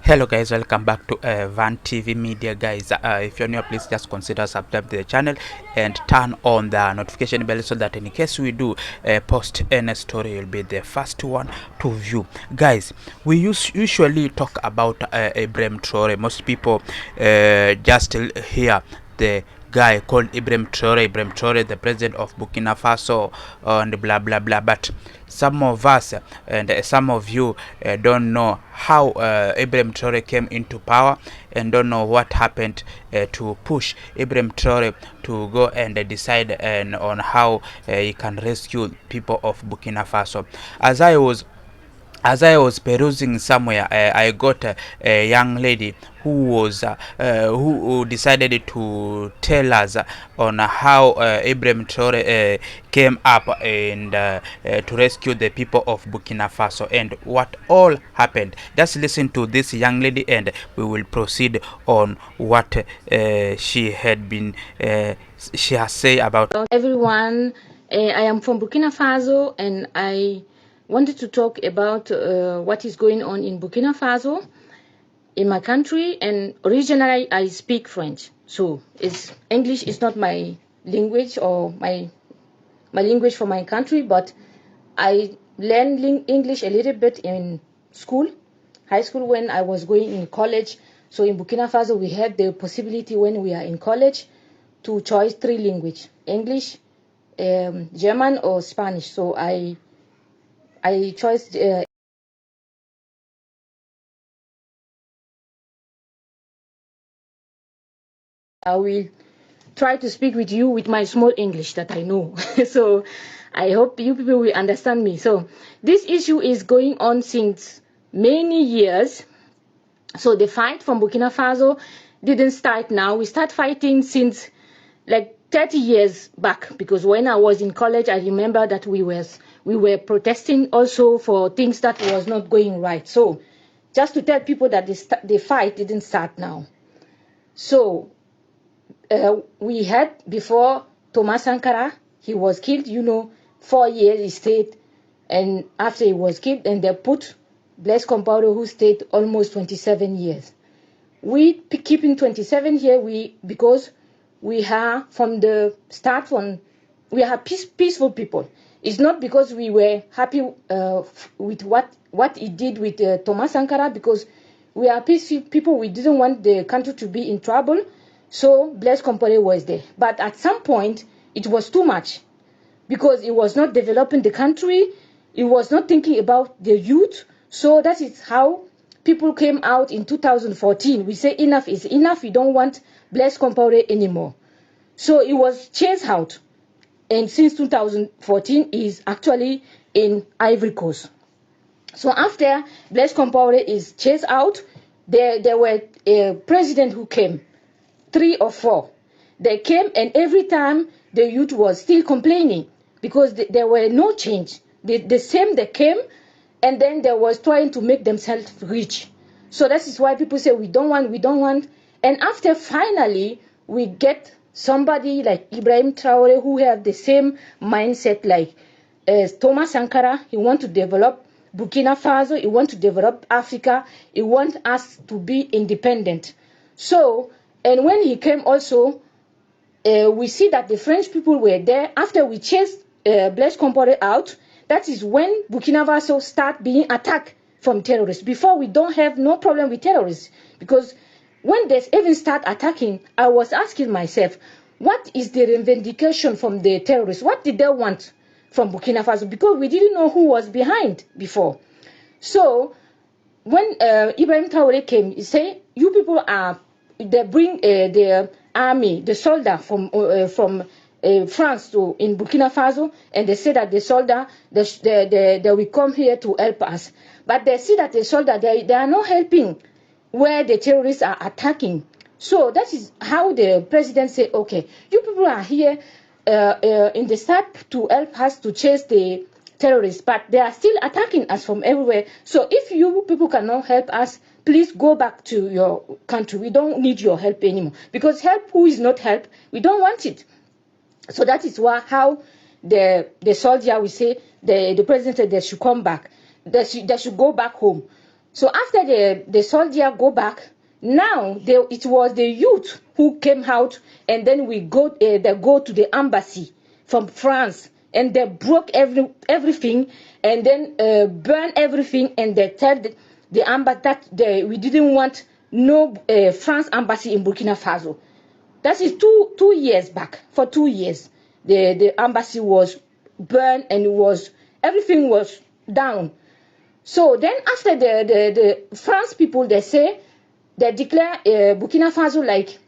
Hello guys, welcome back to Van TV Media guys. If you're new, please just consider subscribe to the channel and turn on the notification bell so that in case we do post any story, you'll be the first one to view. Guys, we usually talk about Ibrahim Traoré. Most people just hear the guy called Ibrahim Traoré, the president of Burkina Faso, and blah blah blah. But some of us and some of you don't know how Ibrahim Traoré came into power, and don't know what happened to push Ibrahim Traoré to go and decide on how he can rescue people of Burkina Faso. As I was perusing somewhere, I got a young lady who decided to tell us on how Ibrahim Traoré came up and to rescue the people of Burkina Faso and what all happened. Just listen to this young lady and we will proceed on what she has said about. Everyone, I am from Burkina Faso and I wanted to talk about what is going on in Burkina Faso in my country, and originally I speak French, so English is not my language or my language for my country, but I learned English a little bit in high school when I was going in college. So in Burkina Faso we have the possibility when we are in college to choose 3 languages: English, German or Spanish. So I chose I will try to speak with you with my small English that I know. So I hope you people will understand me. So this issue is going on since many years. So the fight from Burkina Faso didn't start now. We start fighting since like 30 years back, because when I was in college, I remember that we were protesting also for things that was not going right. So just to tell people that the fight didn't start now. So we had before Thomas Sankara, he was killed, 4 years he stayed, and after he was killed, and they put Blaise Compaoré, who stayed almost 27 years. We keeping 27 here, because we are from the start on, we are peaceful people. It's not because we were happy with what he did with Thomas Sankara, because we are peaceful people. We didn't want the country to be in trouble. So Blaise Compaoré was there. But at some point, it was too much, because it was not developing the country. It was not thinking about the youth. So that is how people came out in 2014. We say enough is enough. We don't want Blaise Compaoré anymore. So it was chased out. And since 2014, is actually in Ivory Coast. So after Blaise Compaoré is chased out, there were a president who came. 3 or 4. They came, and every time the youth was still complaining because there were no change. The same they came, and then they was trying to make themselves rich. So that is why people say we don't want. And after finally we get somebody like Ibrahim Traoré, who have the same mindset like Thomas Sankara. He want to develop Burkina Faso. He want to develop Africa. He want us to be independent. So, and when he came also, we see that the French people were there. After we chased Blaise Compaoré out, that is when Burkina Faso start being attacked from terrorists. Before, we don't have no problem with terrorists, because when they even start attacking, I was asking myself, what is the revendication from the terrorists? What did they want from Burkina Faso? Because we didn't know who was behind before. So when Ibrahim Traoré came, he said, you people they bring the army, the soldier from France to in Burkina Faso, and they say that the soldier they will come here to help us. But they see that the soldier they are not helping where the terrorists are attacking. So that is how the president said, okay, you people are here in the start to help us to chase the terrorists, but they are still attacking us from everywhere. So if you people cannot help us, please go back to your country. We don't need your help anymore, because help who is not help, we don't want it. So that is how the soldier, we say, the president said they should come back. They should go back home. So after the soldier go back, now it was the youth who came out, and then they go to the embassy from France, and they broke everything, and then burn everything, and they tell the embassy that we didn't want no France embassy in Burkina Faso. That is 2 years back. For 2 years, the embassy was burned, and everything was down. So then after the France people, they declare Burkina Faso like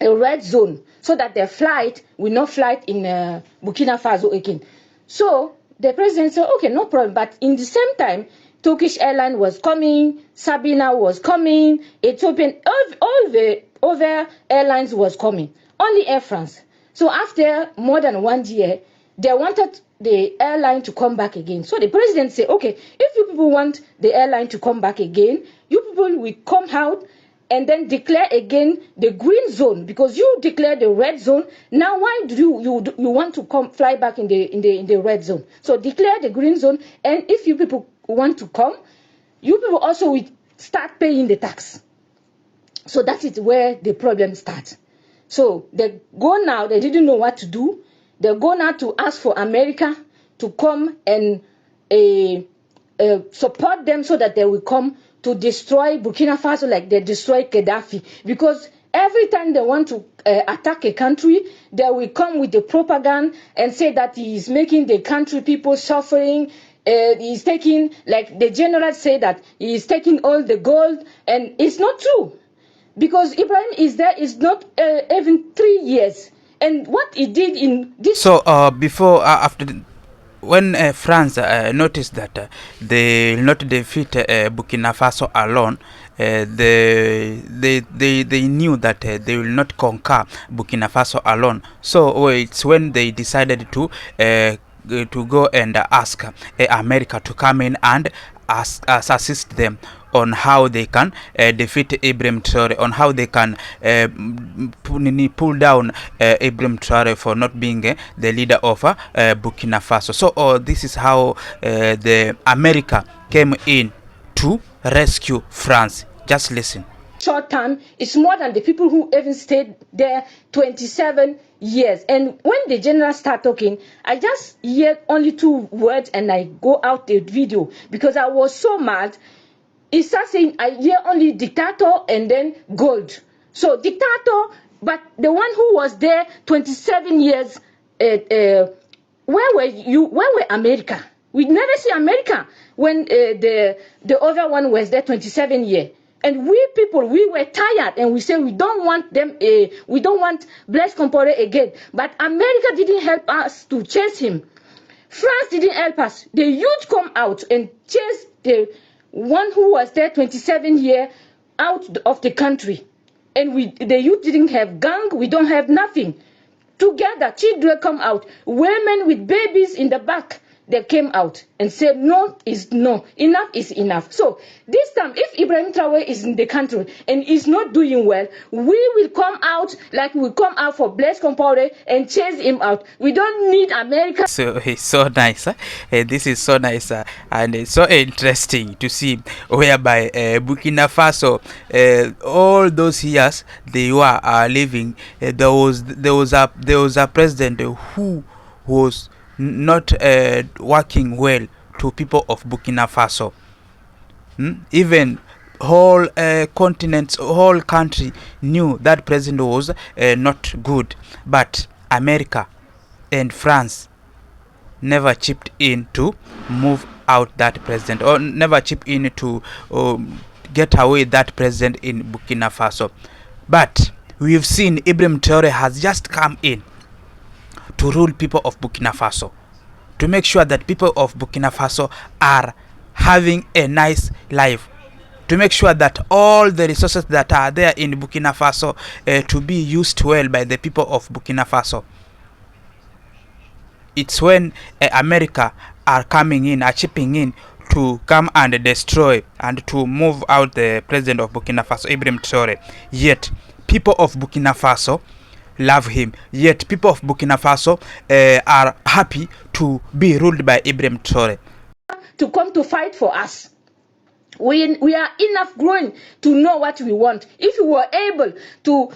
a red zone, so that their flight will not fly in Burkina Faso again. So the president said, okay, no problem. But in the same time, Turkish airline was coming, Sabina was coming, Ethiopian, all the other airlines was coming. Only Air France. So after more than 1 year, they wanted the airline to come back again. So the president said, okay, if you people want the airline to come back again, you people will come out and then declare again the green zone, because you declare the red zone. Now why do you want to come fly back in the red zone? So declare the green zone, and if you people want to come, you people also will start paying the tax. So that is where the problem starts. So they go now, they didn't know what to do. They go now to ask for America to come and support them, so that they will come to destroy Burkina Faso like they destroyed Gaddafi. Because every time they want to attack a country, they will come with the propaganda and say that he is making the country people suffering. He's taking, like the general say, that he is taking all the gold, and it's not true. Because Ibrahim is there is not even 3 years, and what he did in this. So before after when France noticed that they will not defeat Burkina Faso alone, they knew that they will not conquer Burkina Faso alone. So it's when they decided to go and ask America to come in and assist them on how they can defeat Ibrahim Traoré, on how they can pull down Ibrahim Traoré for not being the leader of Burkina Faso. So this is how the America came in to rescue France. Just listen. Short time is more than the people who even stayed there 27 years. And when the general start talking, I just hear only 2 words and I go out the video because I was so mad. He starts saying, I hear only dictator and then gold. So dictator, but the one who was there 27 years, where were you? Where were America? We never see America when the other one was there 27 years. And we people, we were tired, and we said we don't want them. We don't want Blaise Compaoré again. But America didn't help us to chase him. France didn't help us. The youth come out and chase the one who was there 27 years out of the country. And the youth didn't have gang. We don't have nothing. Together, children come out. Women with babies in the back. They came out and said no is no, enough is enough. So this time, if Ibrahim Traoré is in the country and is not doing well, we will come out like we come out for Blaise Compaoré and chase him out. We don't need America. So it's so nice. This is so nice and it's so interesting to see whereby Burkina Faso, all those years they were living, there was a president who was not working well to people of Burkina Faso. Even whole continents, whole country knew that president was not good, but America and France never chipped in to move out that president, or never chipped in to get away that president in Burkina Faso. But we've seen Ibrahim Traoré has just come in to rule people of Burkina Faso, to make sure that people of Burkina Faso are having a nice life, to make sure that all the resources that are there in Burkina Faso to be used well by the people of Burkina Faso. It's when America are coming in, are chipping in to come and destroy and to move out the president of Burkina Faso, Ibrahim Traoré. Yet people of Burkina Faso love him. Yet people of Burkina Faso are happy to be ruled by Ibrahim Traoré. To come to fight for us. We are enough grown to know what we want. If we were able to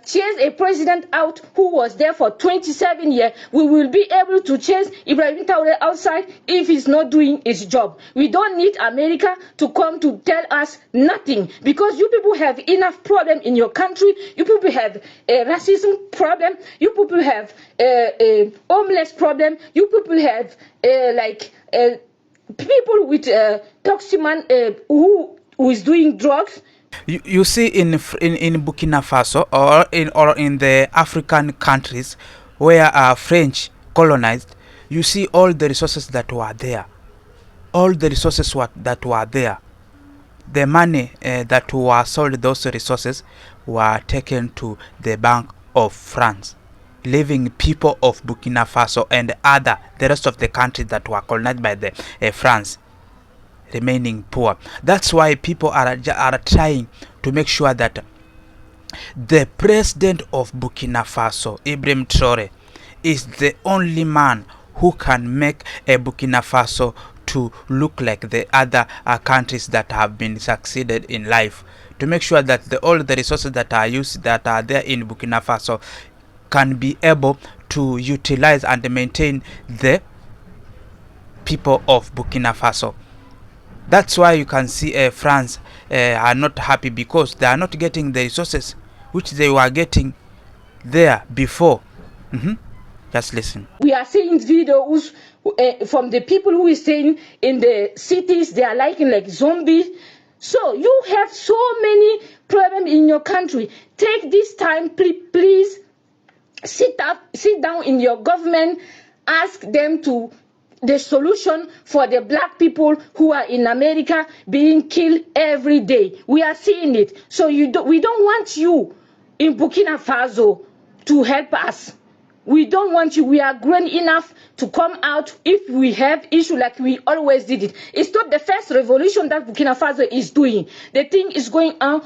chase a president out who was there for 27 years, we will be able to chase Ibrahim Traoré outside if he's not doing his job. We don't need America to come to tell us nothing, because you people have enough problem in your country. You people have a racism problem. You people have a homeless problem. You people have people with toximan who is doing drugs. You see in Burkina Faso or in the African countries where French colonized, you see all the resources that were there. All the resources that were there. The money that were sold, those resources were taken to the Bank of France, leaving people of Burkina Faso and the rest of the countries that were colonized by the France remaining poor. That's why people are trying to make sure that the president of Burkina Faso, Ibrahim Traoré, is the only man who can make a Burkina Faso to look like the other countries that have been succeeded in life, to make sure that all the resources that are there in Burkina Faso can be able to utilize and maintain the people of Burkina Faso. That's why you can see France are not happy, because they are not getting the resources which they were getting there before. Just listen. We are seeing videos from the people who is staying in the cities. They are like zombies. So you have so many problems in your country. Take this time, please sit down in your government, ask them to the solution for the black people who are in America being killed every day. We are seeing it. So we don't want you in Burkina Faso to help us. We don't want you. We are grown enough to come out if we have issue like we always did it. It's not the first revolution that Burkina Faso is doing. The thing is going on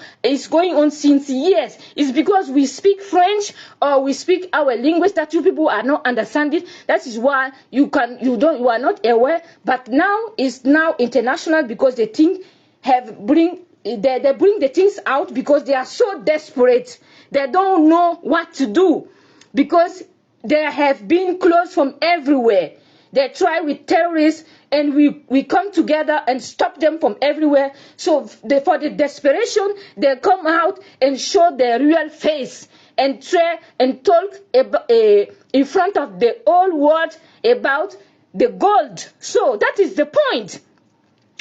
since years. It's because we speak French or we speak our language that you people are not understanding. That is why you are not aware. But now it's now international, because the thing they bring the things out because they are so desperate. They don't know what to do, because they have been closed from everywhere. They try with terrorists, and we come together and stop them from everywhere. So for the desperation, they come out and show their real face and try and talk in front of the whole world about the gold. So that is the point.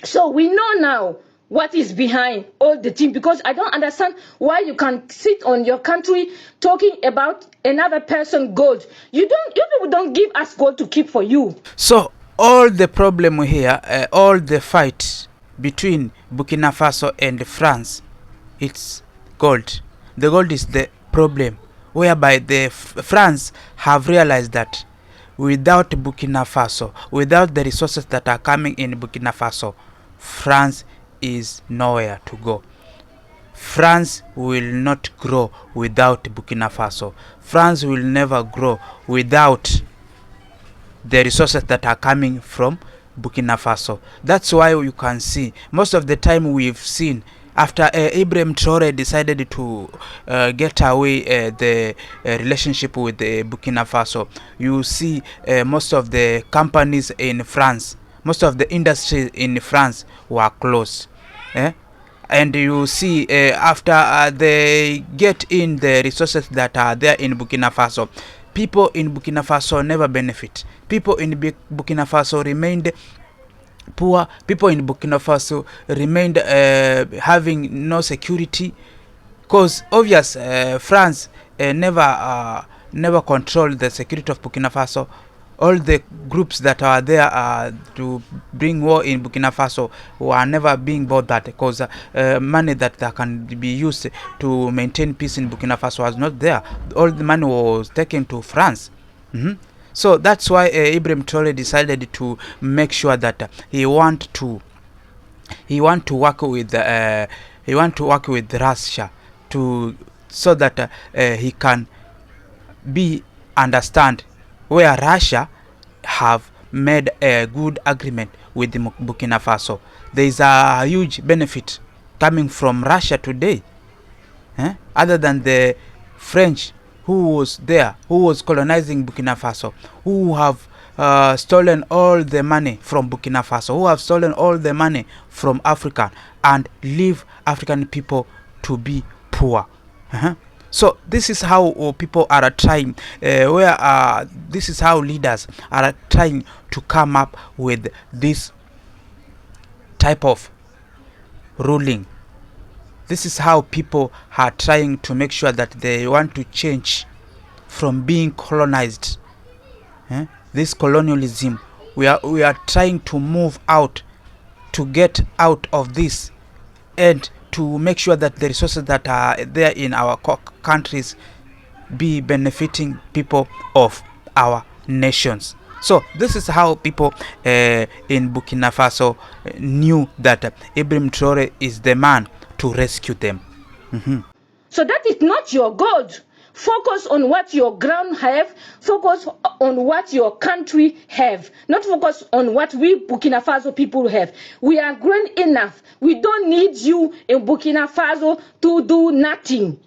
So we know now what is behind all the thing, because I don't understand why you can sit on your country talking about another person gold. You people don't give us gold to keep for you. So all the problem here, all the fight between Burkina Faso and France, it's gold. The gold is the problem, whereby the France have realized that without Burkina Faso, without the resources that are coming in Burkina Faso, France is nowhere to go. France will not grow without Burkina Faso. France will never grow without the resources that are coming from Burkina Faso. That's why you can see most of the time we've seen after Ibrahim Traoré decided to get away the relationship with Burkina Faso, you see most of the companies in France, most of the industries in France were closed. And you see after they get in the resources that are there in Burkina Faso, people in Burkina Faso never benefit. People in Burkina Faso remained poor. People in Burkina Faso remained having no security, because obvious France never controlled the security of Burkina Faso. All the groups that are there to bring war in Burkina Faso were never being bothered, because money that can be used to maintain peace in Burkina Faso was not there. All the money was taken to France. So that's why Ibrahim Traoré decided to make sure that he want to work with Russia so that he can understand where Russia have made a good agreement with Burkina Faso. there is a huge benefit coming from Russia today, other than the French who was there, who was colonizing Burkina Faso, who have stolen all the money from Burkina Faso, who have stolen all the money from Africa and leave African people to be poor. So this is how people are trying, this is how leaders are trying to come up with this type of ruling. This is how people are trying to make sure that they want to change from being colonized. This colonialism, we are trying to move out, to get out of this, and to make sure that the resources that are there in our countries be benefiting people of our nations. So this is how people in Burkina Faso knew that Ibrahim Traoré is the man to rescue them. So that is not your God. Focus on what your ground have. Focus on what your country have. Not focus on what we Burkina Faso people have. We are grown enough. We don't need you in Burkina Faso to do nothing.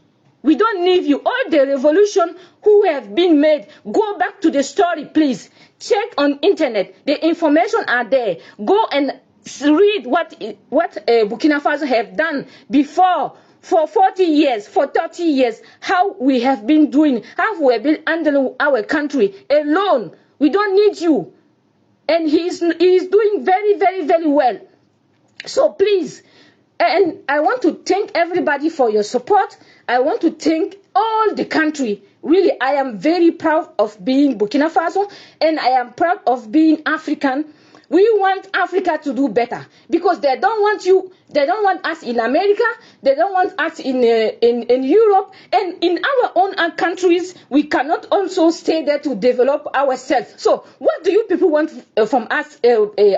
We don't need you. All the revolution who have been made, go back to the story, please. Check on internet. The information are there. Go and read what Burkina Faso have done before. For 40 years, for 30 years, how we have been doing, how we have been handling our country alone. We don't need you. And he is doing very, very, very well. So please, and I want to thank everybody for your support. I want to thank all the country. Really, I am very proud of being Burkina Faso, and I am proud of being African. We want Africa to do better because they don't want you. They don't want us in America. They don't want us in Europe, and in our own countries. We cannot also stay there to develop ourselves. So, what do you people want from us,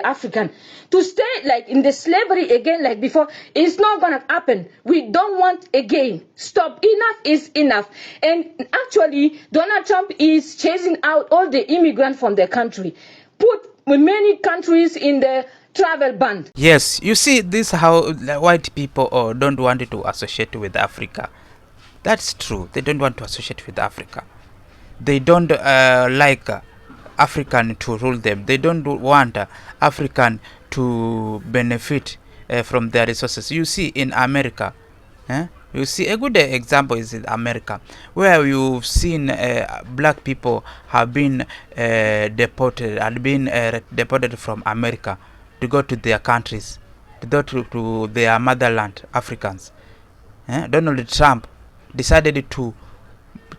African? To stay like in the slavery again, like before? It's not gonna happen. We don't want again. Stop. Enough is enough. And actually, Donald Trump is chasing out all the immigrants from the country. Put many countries in the travel ban. Yes, you see, this how white people don't want to associate with Africa. That's true. They don't want to associate with Africa. They don't like African to rule them. They don't want African to benefit from their resources. You see, in America, you see a good example is in America, where you've seen black people have been deported from America to go to their countries, to go to their motherland, Africans. Donald Trump decided to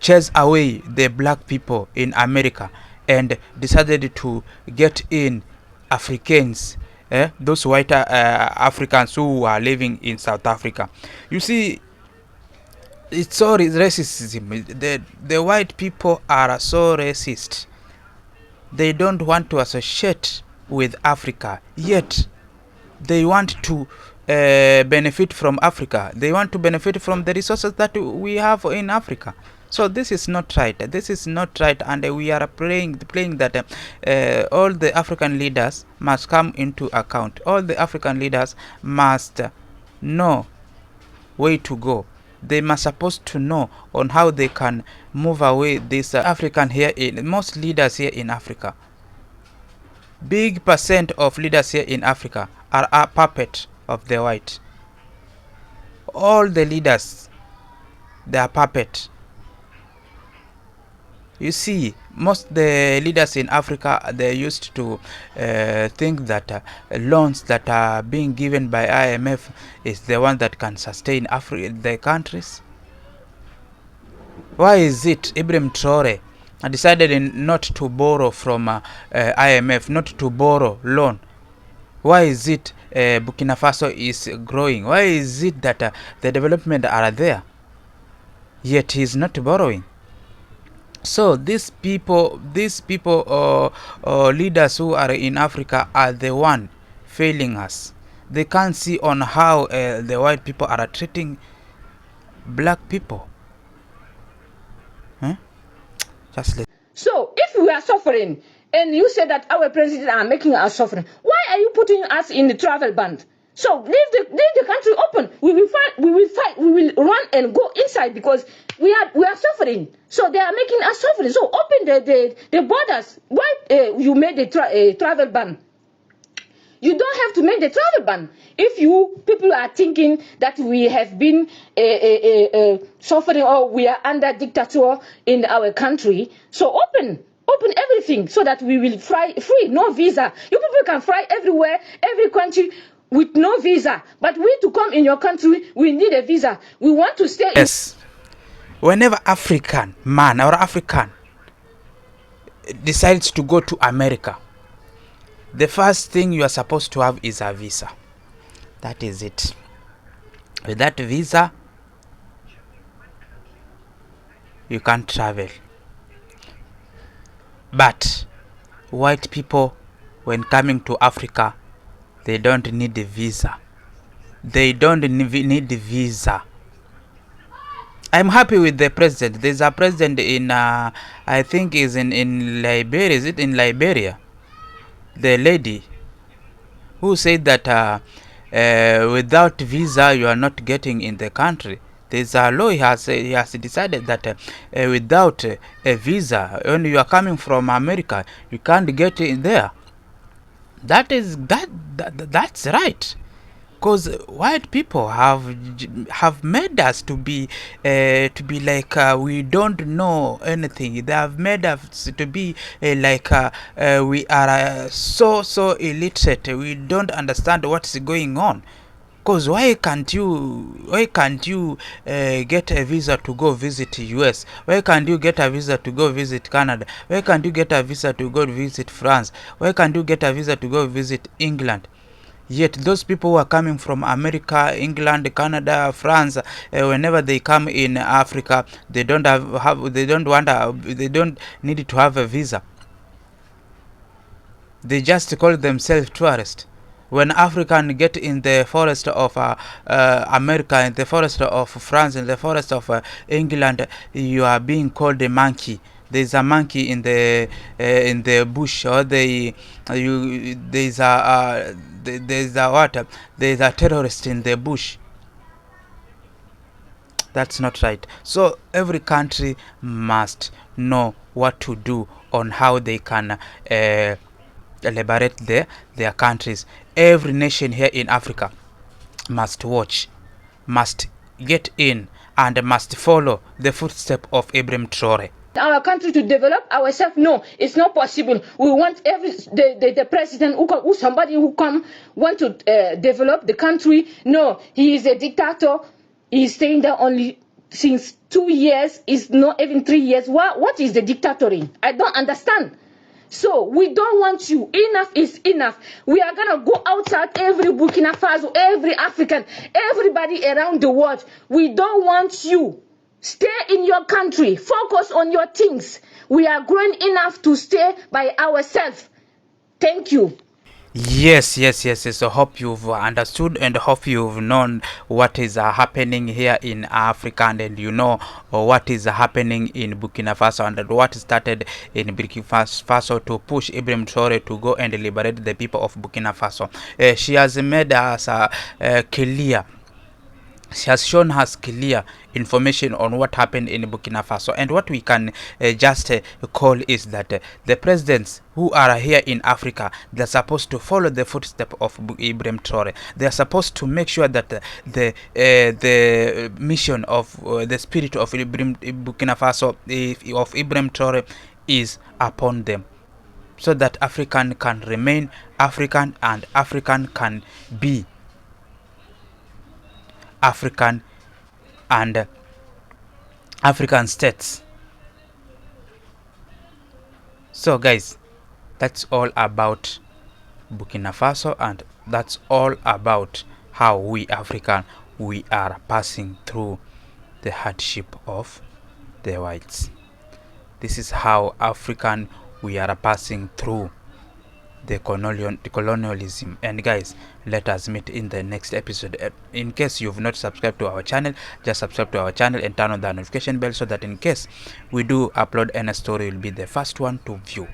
chase away the black people in America and decided to get in Africans, those white Africans who are living in South Africa. You see, it's so racism. The white people are so racist. They don't want to associate with Africa, yet they want to benefit from Africa. They want to benefit from the resources that we have in Africa. So this is not right. This is not right, and we are playing that all the African leaders must come into account. All the African leaders must know way to go. They must supposed to know on how they can move away this African here in most leaders here in Africa. Big percent of leaders here in Africa are a puppet of the white. All the leaders, they are puppet. You see, most the leaders in Africa, they used to think that loans that are being given by IMF is the one that can sustain the countries. Why is it Ibrahim Traoré decided not to borrow from IMF, not to borrow loan? Why is it Burkina Faso is growing? Why is it that the development are there, yet he is not borrowing? So these people leaders who are in Africa are the one failing us. They can't see on how the white people are treating black people. Just let. So if we are suffering, and you say that our president are making us suffering, why are you putting us in the travel ban? So leave the country open. We will fight. We will run and go inside because we are suffering. So they are making us suffering. So open the borders. Why you made the travel ban? You don't have to make the travel ban. If you people are thinking that we have been suffering or we are under dictator in our country, so open everything so that we will fly free, no visa. You people can fly everywhere, every country with no visa. But we to come in your country, we need a visa. We want to stay. Yes. Whenever African man or African decides to go to America, the first thing you are supposed to have is a visa. That is it. With that visa, you can't travel. But white people, when coming to Africa, they don't need a visa. They don't need a visa. I'm happy with the president. There's a president in, I think is in Liberia. Is it in Liberia? The lady who said that without visa you are not getting in the country. There's a law. He has decided that without a visa, when you are coming from America, you can't get in there. That's right. Because white people have made us to be like we don't know anything. They have made us to be like we are so illiterate. We don't understand what's going on. Because why can't you get a visa to go visit US? Why can't you get a visa to go visit Canada? Why can't you get a visa to go visit France? Why can't you get a visa to go visit England? Yet those people who are coming from America, England, Canada, France, whenever they come in Africa, they don't they don't need to have a visa. They just call themselves tourists. When African get in the forest of America, in the forest of France, in the forest of England, you are being called a monkey. There's a monkey in the bush, or there's a terrorist in the bush. That's not right. So every country must know what to do on how they can liberate their countries. Every nation here in Africa must watch, must get in, and must follow the footsteps of Ibrahim Traoré. Our country to develop ourselves? No, it's not possible. We want the president who somebody who come want to develop the country. No, he is a dictator. He's staying there only since 2 years. It's not even 3 years. What is the dictatoring? I don't understand. So we don't want you. Enough is enough. We are gonna go outside, every Burkina Faso, every African, everybody around the world. We don't want you. Stay in your country. Focus on your things. We are growing enough to stay by ourselves. Thank you. Yes. So hope you've understood and hope you've known what is happening here in Africa, and you know what is happening in Burkina Faso, and what started in Burkina Faso to push Ibrahim Traoré to go and liberate the people of Burkina Faso. She has made us clear. She has shown us clear information on what happened in Burkina Faso, and what we can just call is that the presidents who are here in Africa, they're supposed to follow the footsteps of Ibrahim Traoré. They are supposed to make sure that the mission of the spirit of Burkina Faso, of Ibrahim Traoré, is upon them, so that African can remain African and African can be African and African states. So guys, that's all about Burkina Faso, and that's all about how we African, we are passing through the hardship of the whites. This is how African we are passing through the colonialism. And guys, let us meet in the next episode. In case you've not subscribed to our channel, just subscribe to our channel and turn on the notification bell, so that in case we do upload any story, you'll be the first one to view.